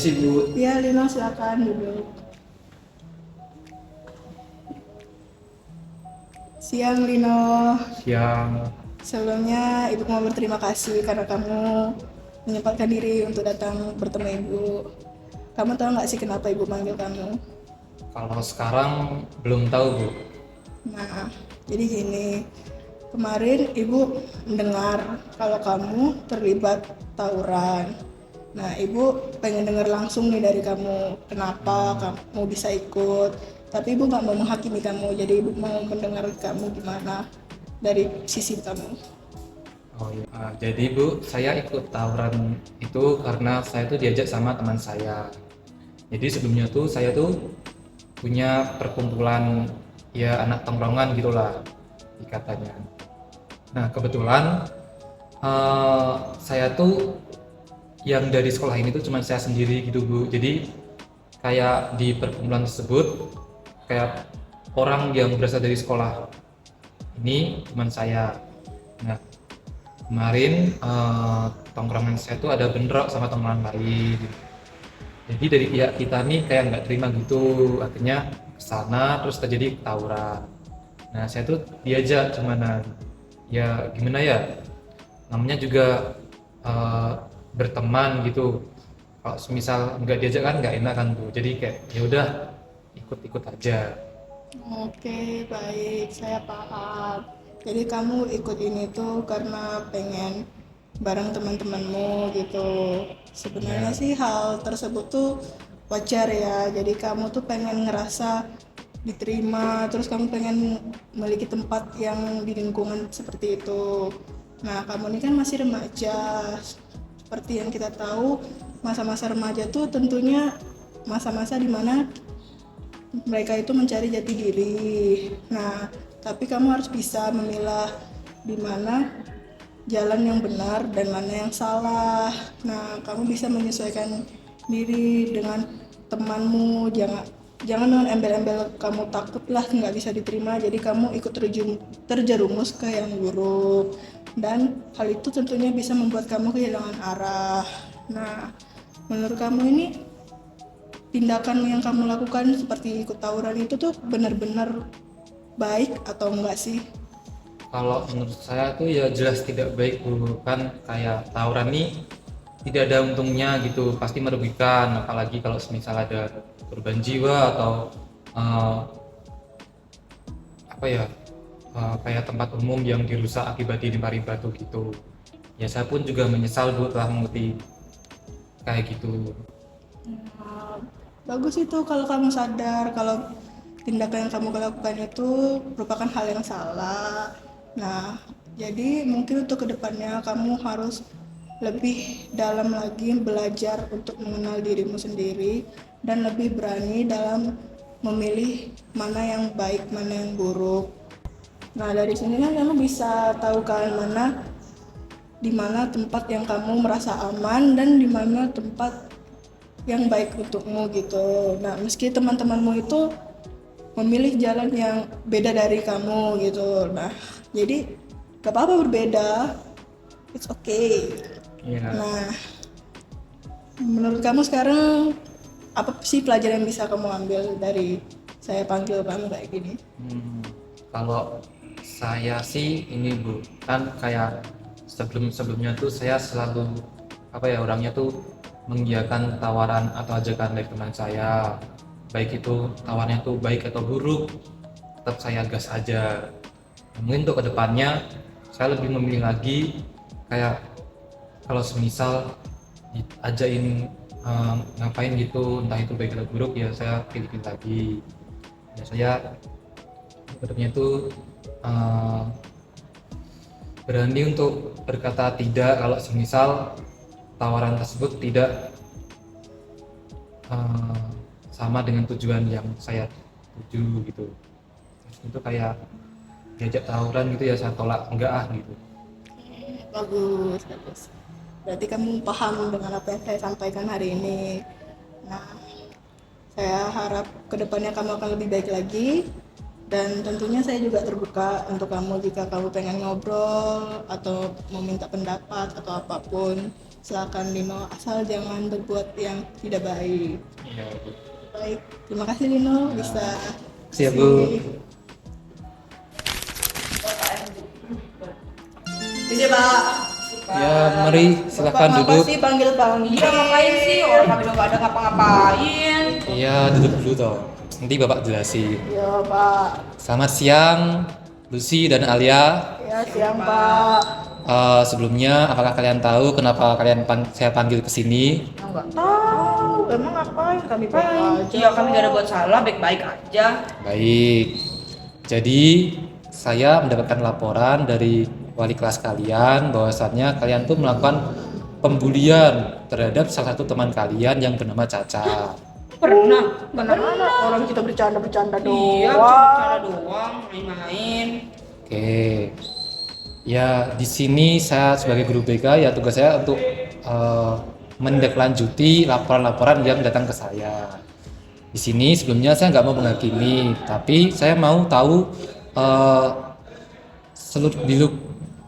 Permisi Bu. Ya, Lino silakan duduk. Siang Lino. Siang. Sebelumnya Ibu mau berterima kasih karena kamu menyempatkan diri untuk datang bertemu Ibu. Kamu tahu nggak sih kenapa Ibu manggil kamu? Kalau sekarang belum tahu Bu. Nah, jadi gini, kemarin Ibu mendengar kalau kamu terlibat tawuran. Nah, Ibu pengen dengar langsung nih dari kamu, kenapa kamu bisa ikut. Tapi Ibu nggak mau menghakimi kamu, jadi Ibu mau mendengar kamu gimana dari sisi kamu. Oh iya. Jadi Bu, saya ikut tawuran itu karena saya tuh diajak sama teman saya. Jadi sebelumnya tuh saya tuh punya perkumpulan ya anak tongkrongan gitulah ikatnya. Nah kebetulan saya tuh yang dari sekolah ini tuh cuma saya sendiri gitu Bu. Jadi kayak di perkumpulan tersebut kayak orang yang berasal dari sekolah ini cuma saya. Nah kemarin tongkrongan saya tuh ada bentrok sama tongkrongan lain. Jadi dari pihak kita nih kayak nggak terima gitu, akhirnya kesana terus terjadi tawuran. Nah saya tuh diajak cuman ya gimana ya, namanya juga eh, berteman gitu. Kalau semisal nggak diajak kan nggak enak kan Bu. Jadi kayak ya udah ikut-ikut aja. Oke, baik, saya paham. Jadi kamu ikut ini tuh karena pengen bareng teman-temanmu gitu. Sebenarnya Ya, sih hal tersebut tuh wajar ya. Jadi kamu tuh pengen ngerasa diterima, terus kamu pengen memiliki tempat yang di lingkungan seperti itu. Nah, kamu ini kan masih remaja. Seperti yang kita tahu, masa-masa remaja tuh tentunya masa-masa dimana mereka itu mencari jati diri. Nah, tapi kamu harus bisa memilah di mana jalan yang benar dan mana yang salah. Nah, kamu bisa menyesuaikan diri dengan temanmu. Jangan dengan embel-embel kamu takut lah nggak bisa diterima. Jadi kamu ikut terjerumus ke yang buruk. Dan hal itu tentunya bisa membuat kamu kehilangan arah. Nah, menurut kamu ini tindakan yang kamu lakukan seperti ikut tawuran itu tuh benar-benar baik atau enggak sih? kalau menurut saya tuh ya jelas tidak baik Bu. Kan kayak tawuran nih tidak ada untungnya gitu, pasti merugikan. Apalagi kalau semisal ada korban jiwa atau eh, apa ya, kayak tempat umum yang dirusak akibat dilempari batu gitu. Ya saya pun juga menyesal Bu telah mengerti kayak gitu. Nah, bagus itu kalau kamu sadar kalau tindakan yang kamu lakukan itu merupakan hal yang salah. Nah, jadi mungkin untuk kedepannya kamu harus lebih dalam lagi belajar untuk mengenal dirimu sendiri dan lebih berani dalam memilih mana yang baik, mana yang buruk. Nah, dari sini kan kamu bisa tahu kan di mana tempat yang kamu merasa aman dan di mana tempat yang baik untukmu gitu. Nah, meski teman-temanmu itu memilih jalan yang beda dari kamu gitu. Nah, jadi gak apa-apa berbeda, it's okay. Ya, Nah, menurut kamu sekarang apa sih pelajaran yang bisa kamu ambil dari saya panggil kamu kayak gini? hmm, kalau saya sih ini Bu, kan kayak sebelumnya tuh saya selalu apa ya, orangnya tuh mengiyakan tawaran atau ajakan dari teman saya, baik itu tawarnya tuh baik atau buruk tetap saya gas aja. Mungkin untuk kedepannya saya lebih memilih lagi kayak kalau semisal diajain ngapain gitu, entah itu baik atau buruk, ya saya pilih lagi. Ya saya kedepannya itu eh, berani untuk berkata tidak kalau semisal tawaran tersebut tidak eh, sama dengan tujuan yang saya tuju gitu. Terus itu kayak diajak tawuran gitu ya saya tolak, enggak ah gitu. Bagus, bagus. Berarti kamu paham dengan apa yang saya sampaikan hari ini. Nah, saya harap kedepannya kamu akan lebih baik lagi dan tentunya saya juga terbuka untuk kamu jika kamu pengen ngobrol atau mau minta pendapat atau apapun. silakan Lino, asal jangan berbuat yang tidak baik. Iya, Bu. Baik, terima kasih Lino bisa Siap, Bu. Bisa Pak. Ya, mari silakan Bapak, duduk. Ngapa sih panggil-panggil? Iya ngapain sih? Orang kami udah gak ada ngapa-ngapain. Iya, duduk dulu toh. Nanti Bapak jelasin. Ya Pak. Selamat siang, Lucy dan Alia. Ya siang Pak. Sebelumnya, apakah kalian tahu kenapa saya panggil ke sini? Enggak Tahu, emang ngapain kami baik aja. Iya kami gak ada buat salah, baik-baik aja. Baik. Jadi, saya mendapatkan laporan dari wali kelas kalian bahwasannya kalian tuh melakukan pembulian terhadap salah satu teman kalian yang bernama Caca. Pernah. Mana-mana orang kita bercanda-bercanda doang. Iya, cuma cara doang, main-main. Oke. Ya, di sini saya sebagai guru BK ya tugas saya untuk menindaklanjuti laporan-laporan yang datang ke saya. Di sini sebelumnya saya nggak mau menghakimi, tapi saya mau tahu seluk beluk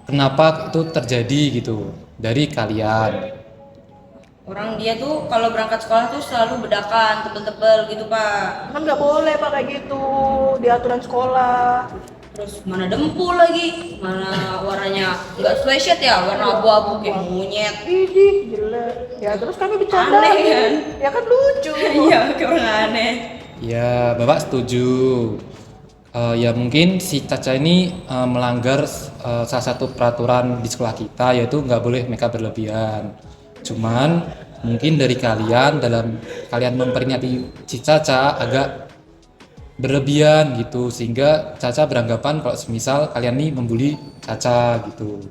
kenapa itu terjadi gitu dari kalian. Orang dia tuh kalau berangkat sekolah tuh selalu bedakan, tebel-tebel gitu Pak. Kan nggak boleh Pak kayak gitu di aturan sekolah. Terus mana dempul lagi, mana warnanya nggak sesuai shade ya, warna abu-abu kayak monyet. Idih, jelek. Ya terus kami bercanda. Aneh kan? Ya kan lucu. Iya, kayak orang aneh. Ya, Bapak setuju. Ya mungkin si Caca ini melanggar salah satu peraturan di sekolah kita, yaitu nggak boleh makeup berlebihan. Cuman mungkin dari kalian dalam kalian memperingati si Caca agak berlebihan gitu, sehingga Caca beranggapan kalau semisal kalian nih membuli Caca gitu.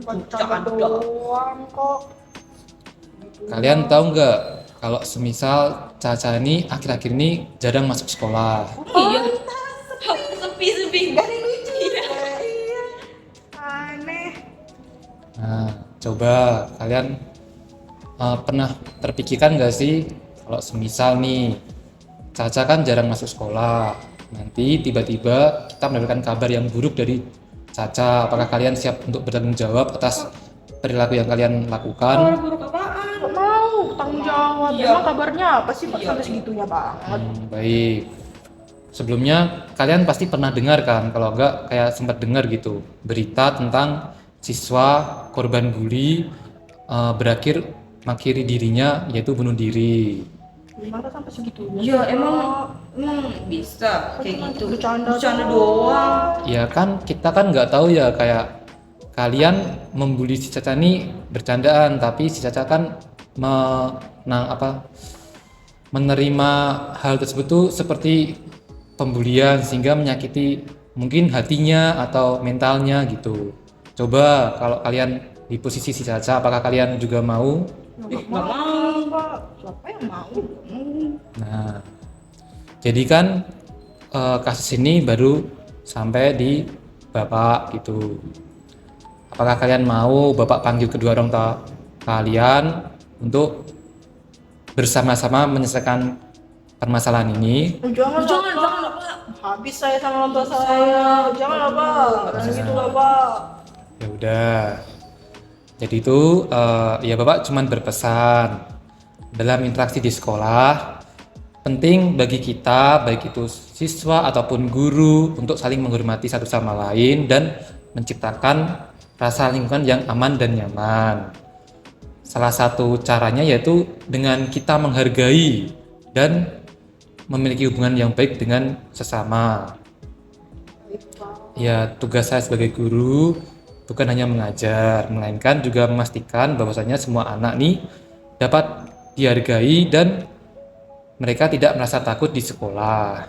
Bercanda doang kok. Kalian tahu nggak kalau semisal Caca ini akhir-akhir ini jarang masuk sekolah. Iya. Sepi-sepi. Gak ada yang lucu. Iya. Iya. Aneh. Nah, coba kalian pernah terpikirkan nggak sih kalau semisal nih Caca kan jarang masuk sekolah, nanti tiba-tiba kita mendapatkan kabar yang buruk dari Caca, apakah kalian siap untuk bertanggung jawab atas perilaku yang kalian lakukan? Buruk apaan? Gak mau tanggung jawab. Iya. Emang kabarnya apa sih Pak Iya. sampai segitunya banget? Baik. Sebelumnya kalian pasti pernah dengar kan, kalau enggak kayak sempat dengar gitu, berita tentang siswa korban bully berakhir mengakhiri dirinya yaitu bunuh diri. Gimana sampai segitunya? Iya, emang bisa kayak gitu. Bercanda doang. Ya kan kita kan nggak tahu ya kayak kalian membuli si Caca ini bercandaan, tapi si Caca kan menerima hal tersebut tuh seperti pembulian sehingga menyakiti mungkin hatinya atau mentalnya gitu. Coba kalau kalian di posisi si Caca, apakah kalian juga mau? Nggak mau. Pak. Siapa yang mau? Nah, jadi kan kasus ini baru sampai di Bapak gitu. Apakah kalian mau Bapak panggil kedua orang tua kalian untuk bersama-sama menyelesaikan permasalahan ini? Jangan, Jangan, Pak. jangan, Pak. Habis saya sama orang tua saya. Jangan lah Pak. Jangan gitu lah Pak. Ya udah. Jadi itu ya Bapak cuman berpesan dalam interaksi di sekolah penting bagi kita baik itu siswa ataupun guru untuk saling menghormati satu sama lain dan menciptakan rasa lingkungan yang aman dan nyaman. Salah satu caranya yaitu dengan kita menghargai dan memiliki hubungan yang baik dengan sesama. Ya, tugas saya sebagai guru bukan hanya mengajar, melainkan juga memastikan bahwasanya semua anak nih dapat dihargai dan mereka tidak merasa takut di sekolah.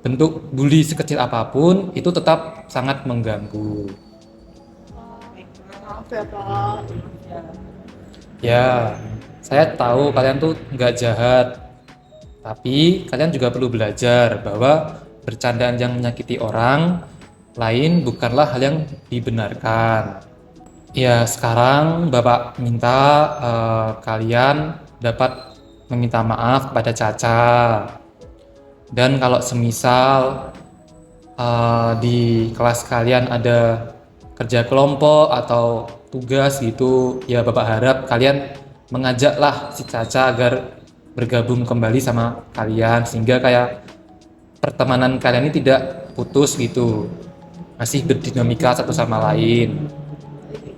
Bentuk bully sekecil apapun itu tetap sangat mengganggu. Maaf ya Pak. Ya, saya tahu kalian tuh nggak jahat, tapi kalian juga perlu belajar bahwa bercandaan yang menyakiti orang lain bukanlah hal yang dibenarkan. Ya, sekarang Bapak minta kalian dapat meminta maaf kepada Caca. Dan kalau semisal di kelas kalian ada kerja kelompok atau tugas gitu. Ya Bapak harap kalian mengajaklah si Caca agar bergabung kembali sama kalian sehingga kayak pertemanan kalian ini tidak putus gitu. Masih berdinamika satu sama lain.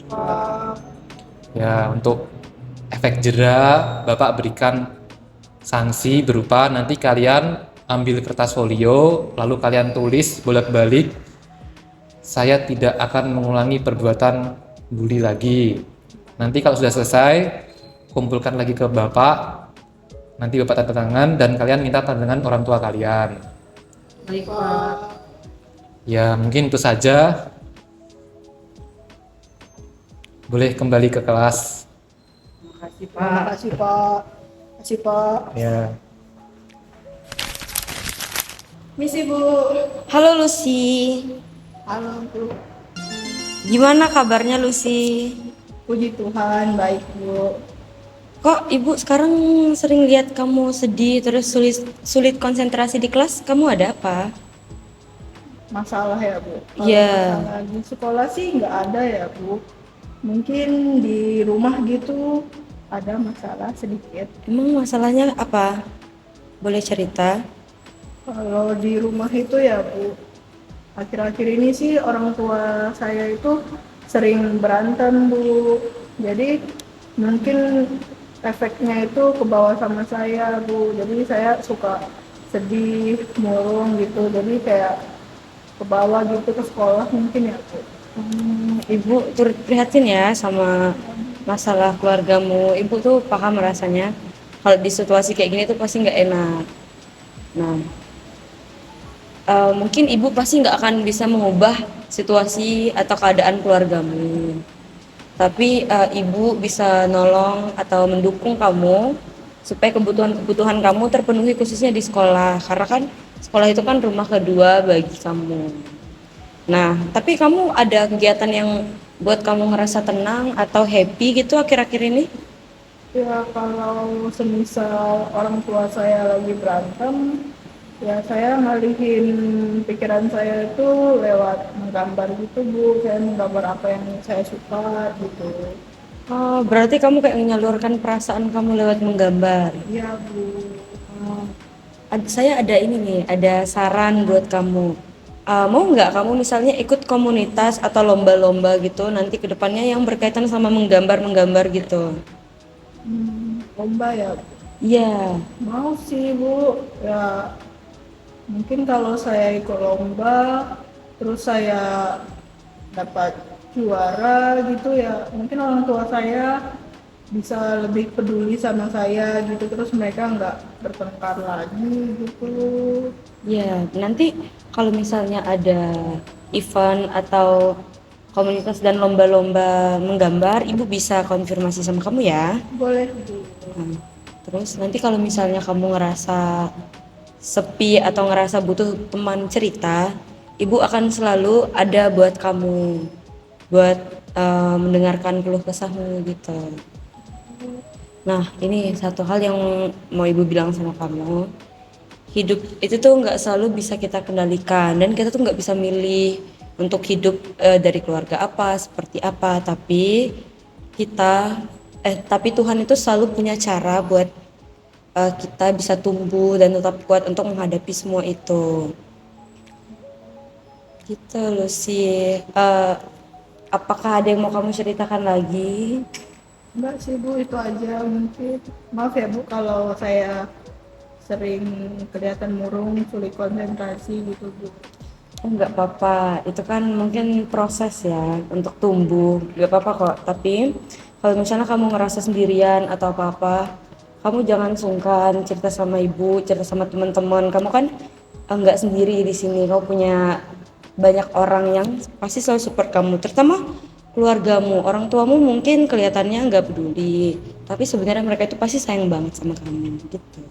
Pak. Ya, untuk efek jera Bapak berikan sanksi berupa nanti kalian ambil kertas folio lalu kalian tulis bolak-balik saya tidak akan mengulangi perbuatan bully lagi. Nanti kalau sudah selesai kumpulkan lagi ke Bapak. Nanti Bapak tanda tangan dan kalian minta tanda tangan orang tua kalian. Baik Pak. Ya, mungkin itu saja. Boleh kembali ke kelas. Makasih Terima Pak. kasih Pak. Terima kasih Pak. Ya. Misi Bu. Halo Lucy, Halo Bu. gimana kabarnya Lucy? Puji Tuhan baik Bu. Kok ibu sekarang sering lihat kamu sedih terus sulit konsentrasi di kelas? Kamu ada apa? Masalah ya Bu. Kalau Iya. masalah di sekolah sih nggak ada ya Bu. Mungkin di rumah gitu ada masalah sedikit. Emang masalahnya apa? Boleh cerita? Kalau di rumah itu ya Bu, akhir-akhir ini sih orang tua saya itu sering berantem Bu. Jadi mungkin efeknya itu ke bawah sama saya Bu. Jadi saya suka sedih, murung gitu. Jadi kayak ke bawah gitu ke sekolah mungkin ya Bu. Ibu turut prihatin ya sama masalah keluargamu. Ibu tuh paham rasanya. Kalau di situasi kayak gini tuh pasti nggak enak. Nah, mungkin ibu pasti nggak akan bisa mengubah situasi atau keadaan keluargamu. Tapi ibu bisa nolong atau mendukung kamu supaya kebutuhan-kebutuhan kamu terpenuhi khususnya di sekolah. Karena kan sekolah itu kan rumah kedua bagi kamu. Nah, tapi kamu ada kegiatan yang buat kamu ngerasa tenang atau happy gitu akhir-akhir ini? Ya kalau semisal orang tua saya lagi berantem, ya saya ngalihin pikiran saya itu lewat menggambar gitu Bu. Saya menggambar apa yang saya suka gitu. Oh, berarti kamu kayak menyalurkan perasaan kamu lewat menggambar. Iya Bu. Oh, saya ada ini nih, ada saran buat kamu. Mau nggak kamu misalnya ikut komunitas atau lomba-lomba gitu nanti ke depannya yang berkaitan sama menggambar-menggambar gitu? Lomba ya Bu. Iya, Mau sih Bu. Ya mungkin kalau saya ikut lomba, terus saya dapat juara gitu ya, mungkin orang tua saya bisa lebih peduli sama saya gitu, terus mereka nggak bertengkar lagi gitu. iya. Nanti kalau misalnya ada event atau komunitas dan lomba-lomba menggambar, ibu bisa konfirmasi sama kamu ya. Boleh Bu. Nah, terus nanti kalau misalnya kamu ngerasa sepi atau ngerasa butuh teman cerita, ibu akan selalu ada buat kamu, buat mendengarkan keluh kesahmu gitu. Nah, ini satu hal yang mau ibu bilang sama kamu. Hidup itu tuh nggak selalu bisa kita kendalikan dan kita tuh nggak bisa milih untuk hidup dari keluarga apa, seperti apa. Tapi Tuhan itu selalu punya cara buat kita bisa tumbuh dan tetap kuat untuk menghadapi semua itu. Gitu loh sih. Apakah ada yang mau kamu ceritakan lagi? Enggak sih Bu, itu aja mungkin. Maaf ya Bu kalau saya sering kelihatan murung, sulit konsentrasi gitu Bu. Oh, nggak apa-apa, itu kan mungkin proses ya untuk tumbuh, nggak apa-apa kok. Tapi kalau misalnya kamu ngerasa sendirian atau apa-apa, kamu jangan sungkan cerita sama ibu, cerita sama teman-teman. Kamu kan nggak sendiri di sini, kamu punya banyak orang yang pasti selalu support kamu, terutama keluargamu. Orang tuamu mungkin kelihatannya nggak peduli, tapi sebenarnya mereka itu pasti sayang banget sama kamu gitu.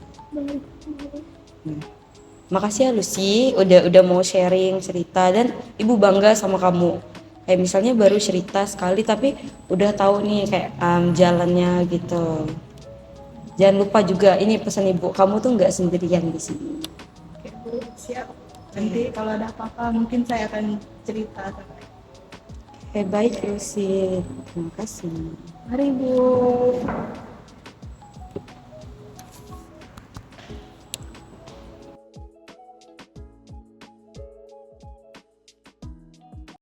Makasih ya Lucy, udah mau sharing cerita dan ibu bangga sama kamu. Kayak misalnya baru cerita sekali tapi udah tahu nih kayak jalannya gitu. Jangan lupa juga ini pesan ibu, kamu tuh nggak sendirian di sini. Oke Bu, siap. Nanti kalau ada apa-apa mungkin saya akan cerita sama Ibu. Baik Lucy, terima kasih. Mari Bu.